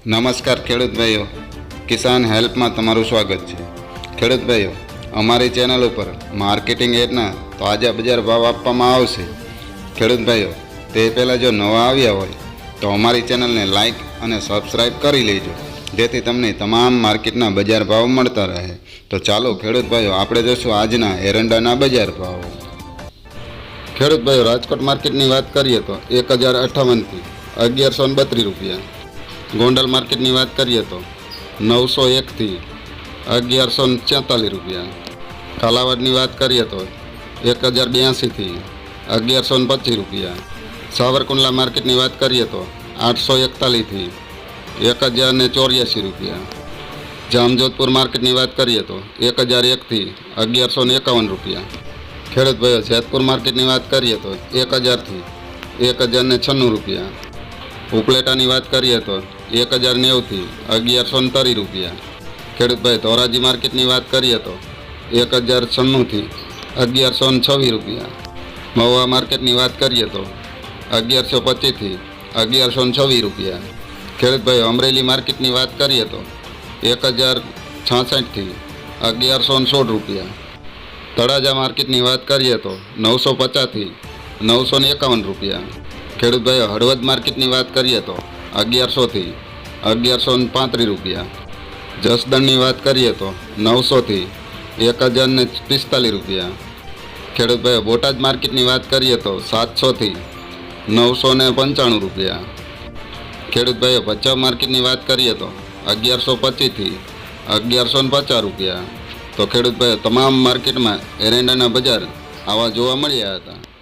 નમસ્કાર ખેડૂત ભાઈઓ, કિસાન હેલ્પમાં તમારું સ્વાગત છે। ખેડૂત ભાઈઓ, અમારી ચેનલ ઉપર માર્કેટિંગ એડના તાજા બજાર ભાવ આપવામાં આવશે। ખેડૂત ભાઈઓ, તે પહેલાં જો નવા આવ્યા હોય તો અમારી ચેનલને લાઇક અને સબસ્ક્રાઈબ કરી લેજો, જેથી તમને તમામ માર્કેટના બજાર ભાવ મળતા રહે। તો ચાલો ખેડૂત ભાઈઓ, આપણે જોઈશું આજના એરંડાના બજાર ભાવ। ખેડૂત ભાઈઓ, રાજકોટ માર્કેટની વાત કરીએ તો 1058થી 1132 રૂપિયા। ગોંડલ માર્કેટની વાત કરીએ તો 901થી 1146 રૂપિયા। કાલાવાડની વાત કરીએ તો 1082થી 1125 રૂપિયા। સાવરકુંડલા માર્કેટની વાત કરીએ તો 841થી 1084 રૂપિયા। જામજોધપુર માર્કેટની વાત કરીએ તો 1001થી 1151 રૂપિયા। ખેડૂત ભાઈઓ, જેતપુર માર્કેટની વાત કરીએ તો 1000થી 1096 રૂપિયા। ઉપલેટાની વાત કરીએ તો 1090થી 1130 રૂપિયા। ખેડૂત ભાઈ, ધોરાજી માર્કેટની વાત કરીએ તો 1096થી 1126 રૂપિયા। મહુવા માર્કેટની વાત કરીએ તો 1125થી 1126 રૂપિયા। ખેડૂત ભાઈ, અમરેલી માર્કેટની વાત કરીએ તો 1066થી 1116 રૂપિયા। તળાજા માર્કેટની વાત કરીએ તો 950થી 951 રૂપિયા। ખેડૂત ભાઈઓ, હળવદ માર્કેટની વાત કરીએ તો 1100થી 1135 રૂપિયા। જસદણની વાત કરીએ તો 900થી 1045 રૂપિયા। ખેડૂત ભાઈઓ, બોટાદ માર્કેટની વાત કરીએ તો 700થી 995 રૂપિયા। ખેડૂત ભાઈઓ, ભચાઉ માર્કેટની વાત કરીએ તો 1125થી 1150 રૂપિયા। તો ખેડૂત ભાઈઓ, તમામ માર્કેટમાં એરંડાના બજાર આવા જોવા મળ્યા હતા।